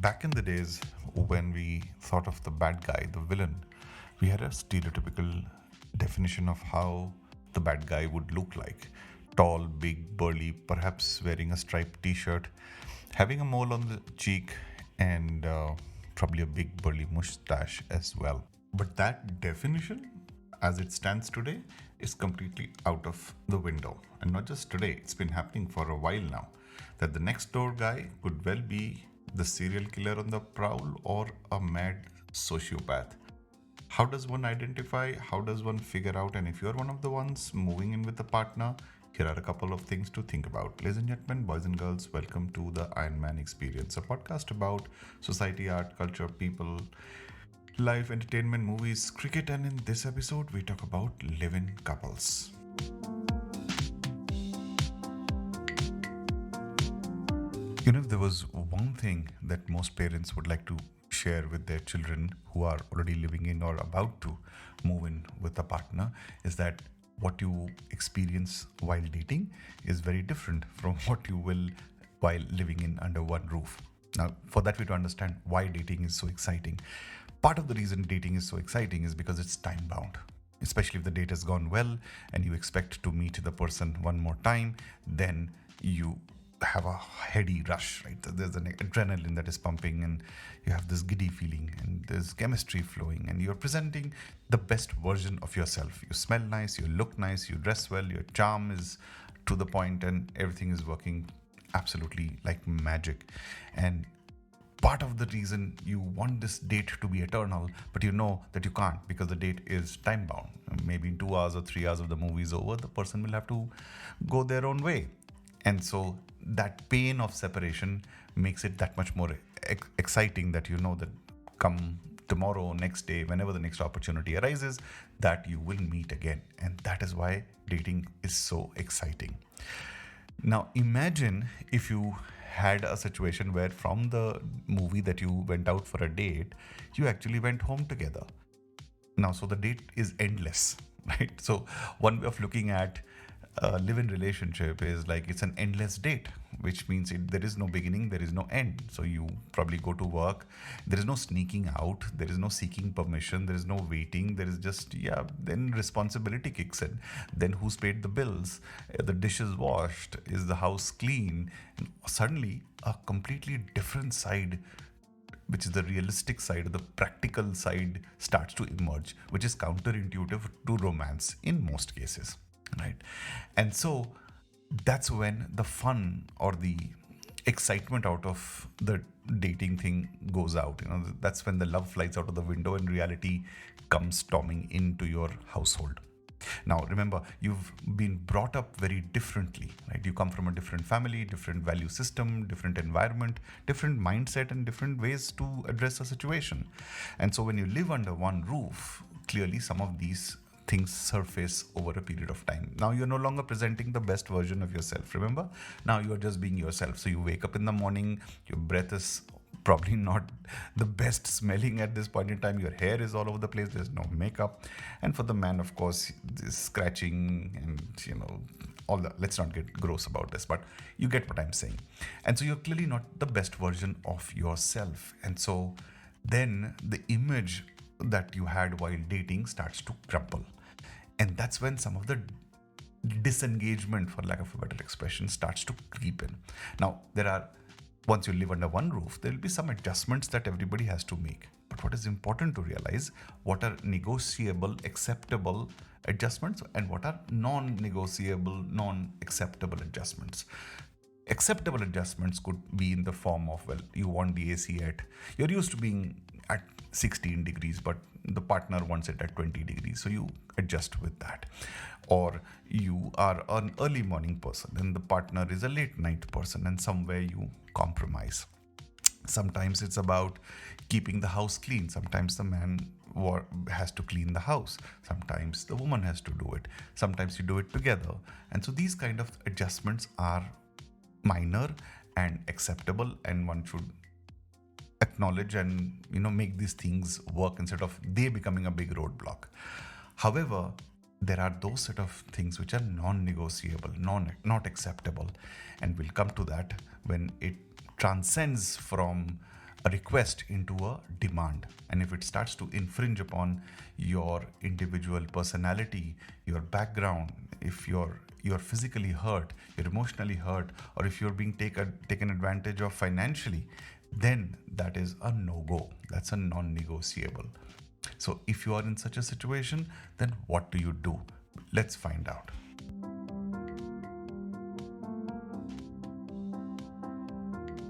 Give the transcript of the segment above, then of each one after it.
Back in the days when we thought of the bad guy, the villain, we had a stereotypical definition of how the bad guy would look like. Tall, big, burly, perhaps wearing a striped t shirt, having a mole on the cheek, and probably a big, burly mustache as well. But that definition, as it stands today, is completely out of the window. And not just today, it's been happening for a while now. That the next door guy could well be the serial killer on the prowl or a mad sociopath. How does one identify? How does one figure out? And if you're one of the ones moving in with a partner, here are a couple of things to think about. Ladies and gentlemen, boys and girls, welcome to the Iron Man Experience, a podcast about society, art, culture, people, life, entertainment, movies, cricket, and in this episode, we talk about live-in couples. If there was one thing that most parents would like to share with their children who are already living in or about to move in with a partner, is that what you experience while dating is very different from what you will while living in under one roof. Now, for that, we to understand why dating is so exciting. Part of the reason dating is so exciting is because it's time bound. Especially if the date has gone well and you expect to meet the person one more time, then you have a heady rush, right? There's an adrenaline that is pumping and you have this giddy feeling and there's chemistry flowing and you're presenting the best version of yourself. You smell nice, you look nice, you dress well, your charm is to the point and everything is working absolutely like magic. And part of the reason you want this date to be eternal, but you know that you can't because the date is time bound. Maybe in 2 hours or 3 hours of the movie is over, the person will have to go their own way. And so that pain of separation makes it that much more exciting that you know that come tomorrow, next day, whenever the next opportunity arises, that you will meet again. And that is why dating is so exciting. Now, imagine if you had a situation where from the movie that you went out for a date, you actually went home together. Now, so the date is endless, right? So one way of looking at a live-in relationship is like it's an endless date, which means there is no beginning, there is no end. So you probably go to work, there is no sneaking out, there is no seeking permission, there is no waiting, there is just, then responsibility kicks in. Then who's paid the bills? The dishes washed? Is the house clean? And suddenly a completely different side, which is the realistic side or the practical side, starts to emerge, which is counterintuitive to romance in most cases. Right. And so that's when the fun or the excitement out of the dating thing goes out. That's when the love flies out of the window and reality comes storming into your household. Now, remember, you've been brought up very differently, right? You come from a different family, different value system, different environment, different mindset, and different ways to address a situation. And so when you live under one roof, clearly some of these things surface over a period of time. Now you're no longer presenting the best version of yourself. Remember, now you're just being yourself. So you wake up in the morning, your breath is probably not the best smelling at this point in time. Your hair is all over the place. There's no makeup. And for the man, of course, this scratching and, all that. Let's not get gross about this, but you get what I'm saying. And so you're clearly not the best version of yourself. And so then the image that you had while dating starts to crumble. And that's when some of the disengagement, for lack of a better expression, starts to creep in. Now, once you live under one roof, there will be some adjustments that everybody has to make. But what is important to realize, what are negotiable, acceptable adjustments and what are non-negotiable, non-acceptable adjustments. Acceptable adjustments could be in the form of, you want the AC you're used to being at 16 degrees, but the partner wants it at 20 degrees. So you adjust with that. Or you are an early morning person and the partner is a late night person and somewhere you compromise. Sometimes it's about keeping the house clean. Sometimes the man has to clean the house. Sometimes the woman has to do it. Sometimes you do it together. And so these kind of adjustments are minor and acceptable, and one should acknowledge and make these things work instead of they becoming a big roadblock. However, there are those set of things which are non-negotiable, not acceptable, and we'll come to that when it transcends from a request into a demand. And if it starts to infringe upon your individual personality, your background, if you're physically hurt, you're emotionally hurt, or if you're being taken advantage of financially, then that is a no-go. That's a non-negotiable. So if you are in such a situation, then what do you do? Let's find out.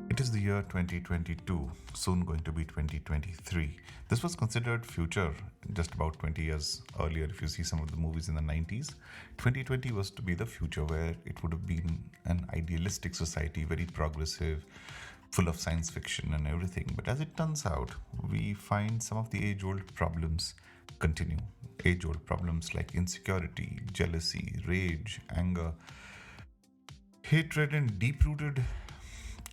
It is the year 2022, soon going to be 2023. This was considered future just about 20 years earlier. If you see some of the movies in the 90s, 2020 was to be the future where it would have been an idealistic society, very progressive, full of science fiction and everything. But as it turns out, we find some of the age old problems continue. Age old problems like insecurity, jealousy, rage, anger, hatred, and deep rooted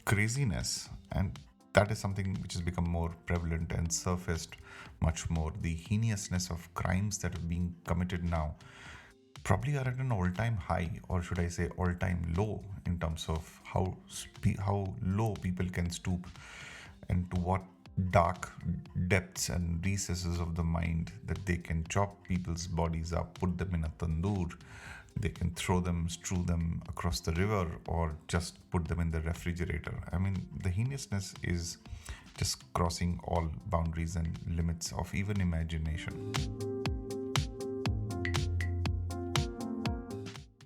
craziness. And that is something which has become more prevalent and surfaced much more. The heinousness of crimes that are being committed now probably are at an all-time high, or should I say all-time low, in terms of how low people can stoop and to what dark depths and recesses of the mind that they can chop people's bodies up, put them in a tandoor, they can throw them, strew them across the river, or just put them in the refrigerator. I mean, the heinousness is just crossing all boundaries and limits of even imagination.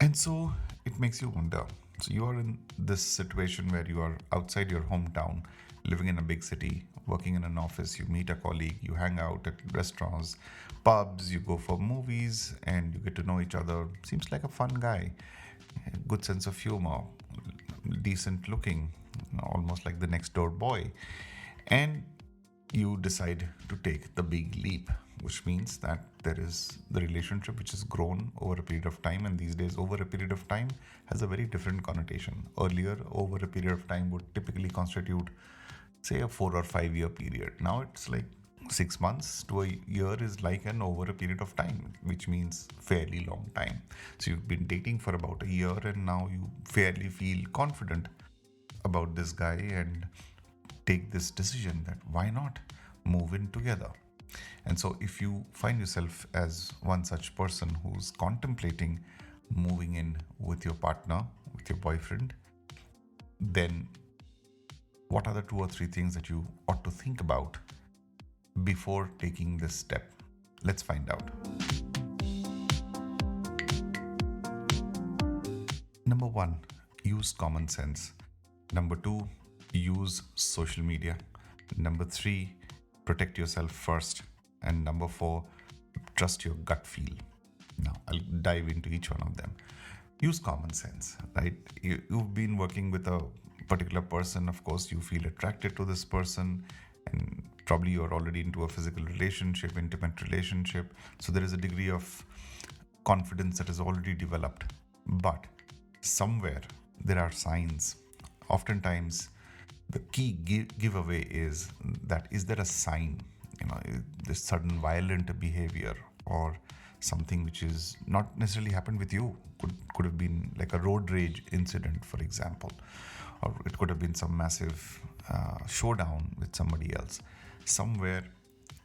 And so it makes you wonder. So you are in this situation where you are outside your hometown, living in a big city, working in an office, you meet a colleague, you hang out at restaurants, pubs, you go for movies, and you get to know each other. Seems like a fun guy, good sense of humor, decent looking, almost like the next door boy. And you decide to take the big leap, which means that there is the relationship which has grown over a period of time. And these days, over a period of time has a very different connotation. Earlier, over a period of time would typically constitute, say, a 4 or 5 year period. Now it's like 6 months to a year is like an over a period of time, which means fairly long time. So you've been dating for about a year, and now you fairly feel confident about this guy and take this decision that why not move in together. And so if you find yourself as one such person who's contemplating moving in with your partner, with your boyfriend, then what are the 2 or 3 things that you ought to think about before taking this step? Let's find out. Number 1, use common sense. Number 2, use social media. Number 3, protect yourself first. And number 4, trust your gut feel. Now, I'll dive into each one of them. Use common sense, right? You've been working with a particular person. Of course, you feel attracted to this person, and probably you're already into a physical relationship, intimate relationship. So there is a degree of confidence that is already developed. But somewhere there are signs. Oftentimes, the key giveaway is that is there a sign, this sudden violent behavior or something which is not necessarily happened with you, could have been like a road rage incident, for example, or it could have been some massive showdown with somebody else. Somewhere,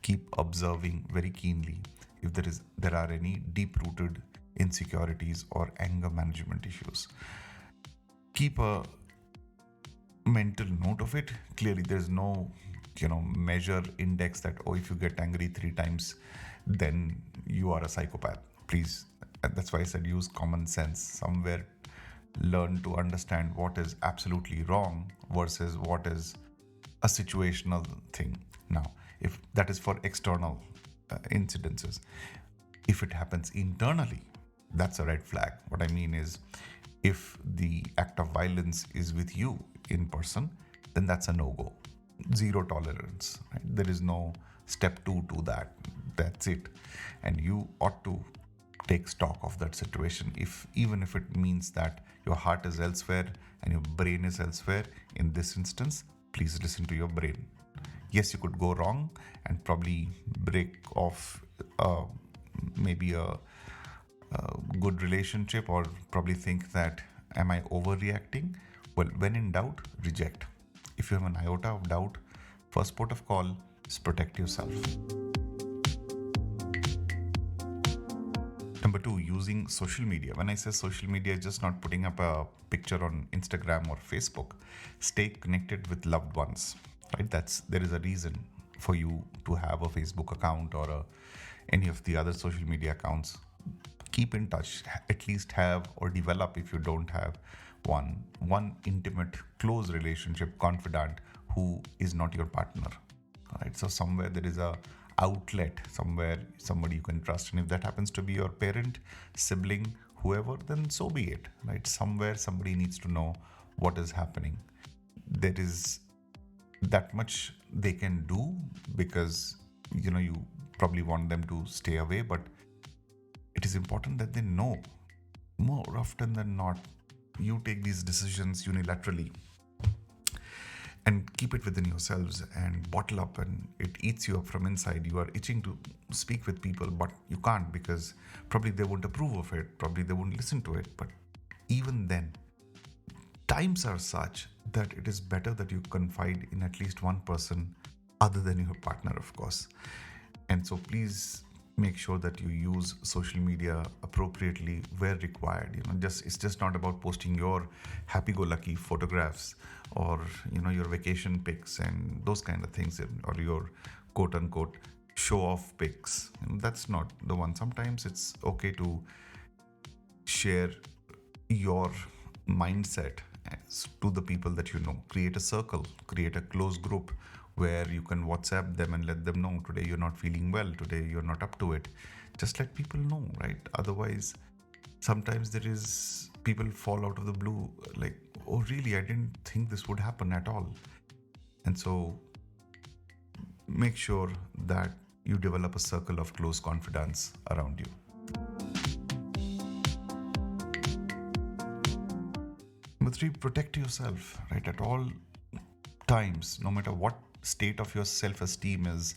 keep observing very keenly if there are any deep-rooted insecurities or anger management issues. Keep a mental note of it. Clearly, there's no measure index that, if you get angry 3 times, then you are a psychopath. Please, that's why I said use common sense. Somewhere learn to understand what is absolutely wrong versus what is a situational thing. Now, if that is for external incidences, if it happens internally, that's a red flag. What I mean is, if the act of violence is with you in person, then that's a no-go. Zero tolerance. Right? There is no step 2 to that. That's it. And you ought to take stock of that situation. Even if it means that your heart is elsewhere and your brain is elsewhere, in this instance, please listen to your brain. Yes, you could go wrong and probably break off maybe a good relationship, or probably think that, am I overreacting? Well, when in doubt, reject. If you have an iota of doubt, First port of call is protect yourself. Number two, using social media. When I say social media, just not putting up a picture on Instagram or Facebook. Stay connected with loved ones, right? There is a reason for you to have a Facebook account or any of the other social media accounts. Keep in touch. At least have or develop, if you don't have one intimate, close relationship, confidant who is not your partner. Right? So somewhere there is a outlet, somewhere somebody you can trust, and if that happens to be your parent, sibling, whoever, then so be it. Right? Somewhere somebody needs to know what is happening. There is that much they can do, because you probably want them to stay away, but it is important that they know. More often than not, you take these decisions unilaterally and keep it within yourselves and bottle up, and it eats you up from inside. You are itching to speak with people, but you can't, because probably they won't approve of it, probably they won't listen to it. But even then, times are such that it is better that you confide in at least one person other than your partner, of course. And so please make sure that you use social media appropriately where required. It's just not about posting your happy-go-lucky photographs, or your vacation pics and those kind of things, or your quote-unquote show-off pics. That's not the one. Sometimes it's okay to share your mindset to the people that you know. Create a circle, create a close group where you can WhatsApp them and let them know, today you're not feeling well, today you're not up to it. Just let people know, right? Otherwise, sometimes there is people fall out of the blue, like, oh really, I didn't think this would happen at all. And so make sure that you develop a circle of close confidence around you. Number three, protect yourself, right? At all times, no matter what state of your self-esteem is,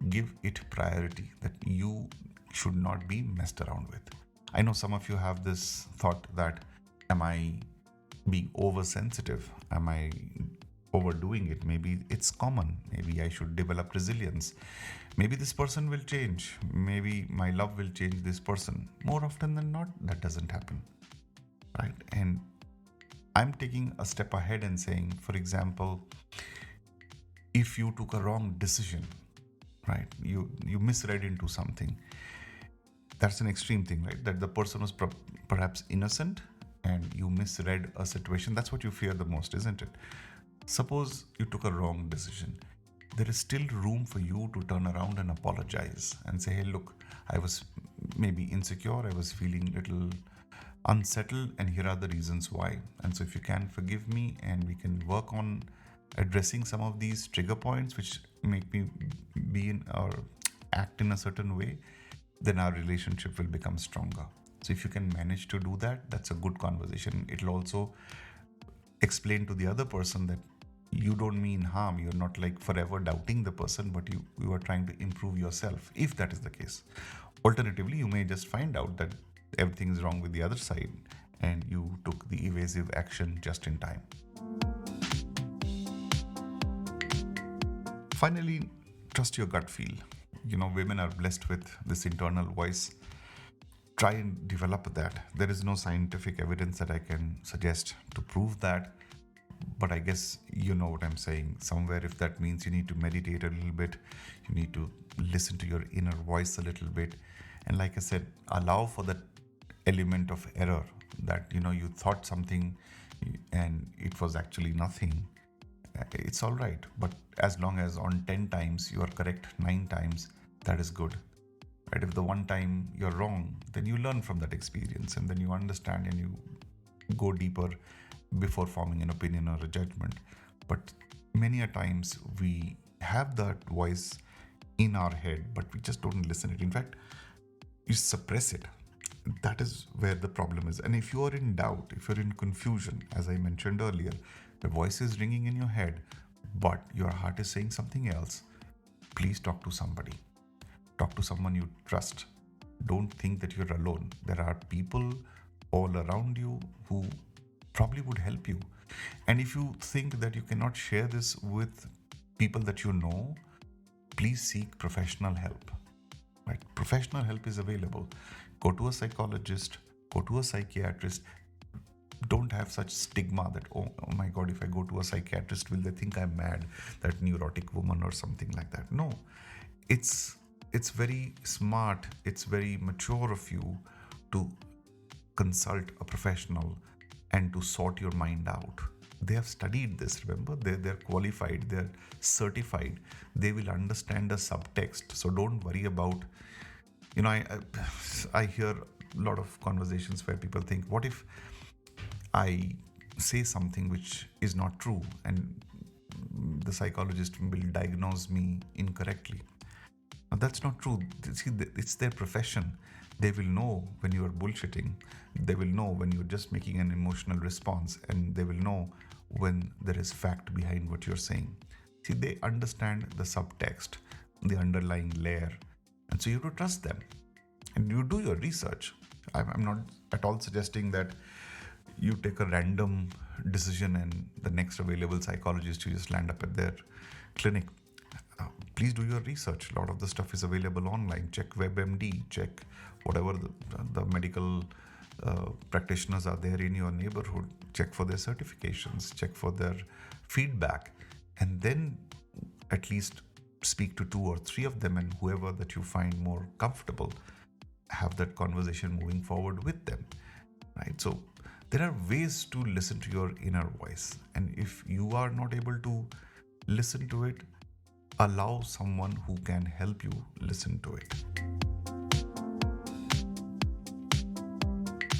give it priority, that you should not be messed around with. I know some of you have this thought that, am I being oversensitive? Am I overdoing it? Maybe it's common. Maybe I should develop resilience. Maybe this person will change. Maybe my love will change this person. More often than not, that doesn't happen, right? And I'm taking a step ahead and saying, for example, if you took a wrong decision, right? You misread into something. That's an extreme thing, right? That the person was perhaps innocent and you misread a situation. That's what you fear the most, isn't it? Suppose you took a wrong decision. There is still room for you to turn around and apologize and say, hey, look, I was maybe insecure. I was feeling a little unsettled, and here are the reasons why. And so if you can forgive me, and we can work on addressing some of these trigger points which make me be in or act in a certain way, then our relationship will become stronger. So if you can manage to do that, that's a good conversation. It'll also explain to the other person that you don't mean harm. You're not like forever doubting the person, but you are trying to improve yourself, if that is the case. Alternatively, you may just find out that everything is wrong with the other side and you took the evasive action just in time. Finally, trust your gut feel. Women are blessed with this internal voice. Try and develop that. There is no scientific evidence that I can suggest to prove that, but I guess you know what I'm saying. Somewhere, if that means you need to meditate a little bit, you need to listen to your inner voice a little bit, and like I said, allow for that element of error, that you thought something and it was actually nothing. It's all right, but as long as on 10 times you are correct 9 times, that is good, right? If the one time you're wrong, then you learn from that experience, and then you understand and you go deeper before forming an opinion or a judgment. But many a times we have that voice in our head, but we just don't listen it. In fact, you suppress it. That is where the problem is. And if you are in doubt, if you're in confusion, as I mentioned earlier, the voice is ringing in your head, but your heart is saying something else, please talk to somebody. Talk to someone you trust. Don't think that you're alone. There are people all around you who probably would help you. And if you think that you cannot share this with people that you know, please seek professional help. Right? Professional help is available. Go to a psychologist, go to a psychiatrist. Don't have such stigma that, oh my god, if I go to a psychiatrist, will they think I'm mad, that neurotic woman or something like that? No, it's very smart, it's very mature of you to consult a professional and to sort your mind out. They have studied this, remember? They're qualified, they're certified, they will understand the subtext. So don't worry about, I hear a lot of conversations where people think, what if I say something which is not true and the psychologist will diagnose me incorrectly? Now, that's not true. See, it's their profession. They will know when you are bullshitting. They will know when you're just making an emotional response, and they will know when there is fact behind what you're saying. See, they understand the subtext, the underlying layer, and so you have to trust them. And you do your research. I'm not at all suggesting that you take a random decision and the next available psychologist, you just land up at their clinic. Please do your research. A lot of the stuff is available online. Check WebMD, check whatever the medical practitioners are there in your neighborhood. Check for their certifications, check for their feedback, and then at least speak to 2 or 3 of them, and whoever that you find more comfortable, have that conversation moving forward with them, right? So there are ways to listen to your inner voice, and if you are not able to listen to it, allow someone who can help you listen to it.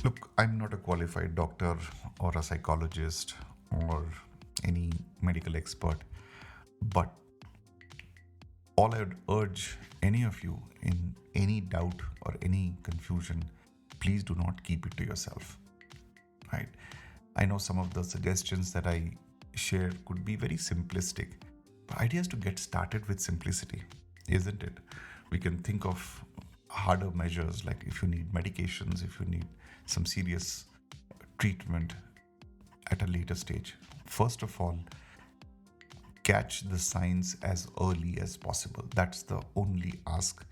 Look, I'm not a qualified doctor or a psychologist or any medical expert, but all I would urge any of you in any doubt or any confusion, please do not keep it to yourself, right? I know some of the suggestions that I share could be very simplistic. The idea is to get started with simplicity, isn't it? We can think of harder measures, like if you need medications, if you need some serious treatment at a later stage. First of all, catch the signs as early as possible. That's the only ask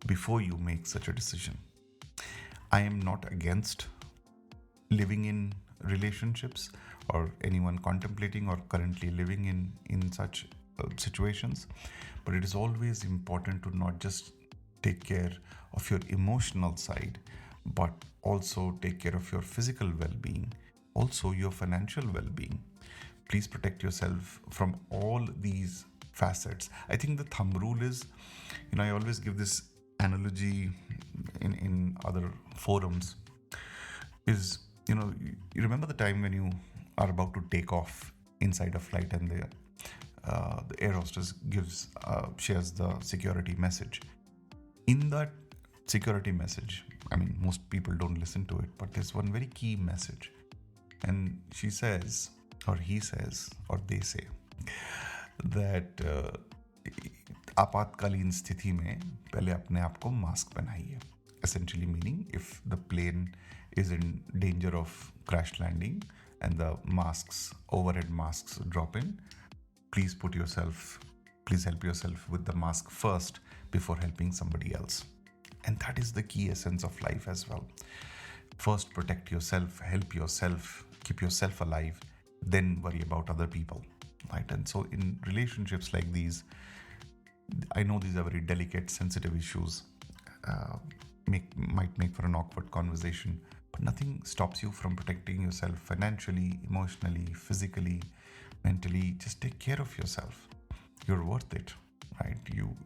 before you make such a decision. I am not against living in relationships or anyone contemplating or currently living in such situations, but it is always important to not just take care of your emotional side, but also take care of your physical well-being, also your financial well-being. Please protect yourself from all these facets. I think the thumb rule is, I always give this analogy in other forums, is, you remember the time when you are about to take off inside a flight and the air hostess shares the security message. In that security message, most people don't listen to it, but there's one very key message. And she says, or he says, or they say, that आपातकालीन स्थिति में पहले अपने आप को mask पहनाइए. Essentially meaning, if the plane is in danger of crash landing and the overhead masks drop in, please help yourself with the mask first before helping somebody else. And that is the key essence of life as well. First, protect yourself, help yourself, keep yourself alive, then worry about other people, right? And so in relationships like these, I know these are very delicate, sensitive issues, might make for an awkward conversation, but nothing stops you from protecting yourself financially, emotionally, physically, mentally. Just take care of yourself. You're worth it, right? You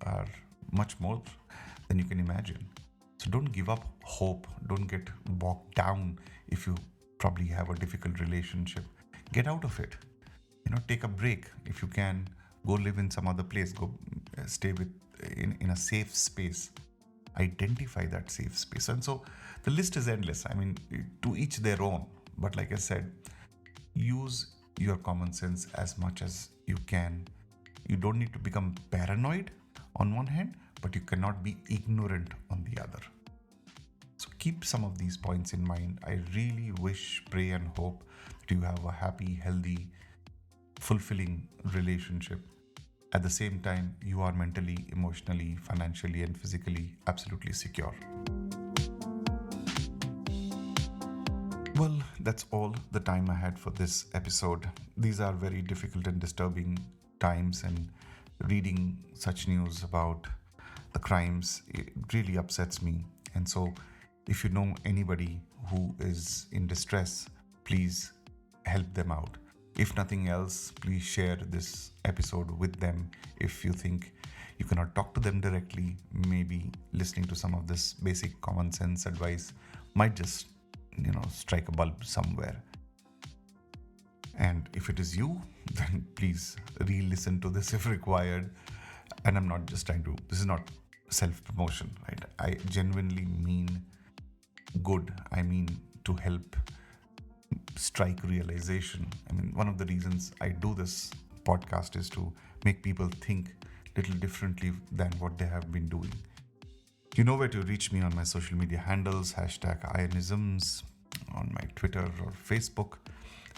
are much more than you can imagine. So don't give up hope. Don't get bogged down if you probably have a difficult relationship. Get out of it. Take a break. If you can, go live in some other place. Go stay in a safe space. Identify that safe space. And so the list is endless. To each their own. But like I said, use your common sense as much as you can. You don't need to become paranoid on one hand, but you cannot be ignorant on the other. So keep some of these points in mind. I really wish, pray, and hope that you have a happy, healthy, fulfilling relationship. At the same time, you are mentally, emotionally, financially, and physically absolutely secure. Well, that's all the time I had for this episode. These are very difficult and disturbing times, and reading such news about the crimes, it really upsets me. And so, if you know anybody who is in distress, please help them out. If nothing else, please share this episode with them. If you think you cannot talk to them directly, maybe listening to some of this basic common sense advice might just, strike a bulb somewhere. And if it is you, then please re-listen to this if required. And I'm not just this is not self-promotion, right? I genuinely mean good. I mean to help strike realization. I mean, one of the reasons I do this podcast is to make people think a little differently than what they have been doing. You know where to reach me on my social media handles, #Ionisms, on my Twitter or Facebook.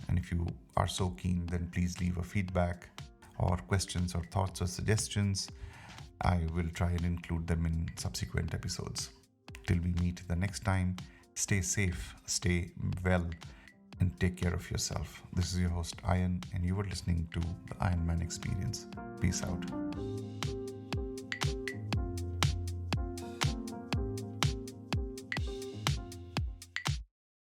And if you are so keen, then please leave a feedback or questions or thoughts or suggestions. I will try and include them in subsequent episodes. Till we meet the next time, stay safe, stay well, and take care of yourself. This is your host, Ian, and you are listening to the Iron Man Experience. Peace out.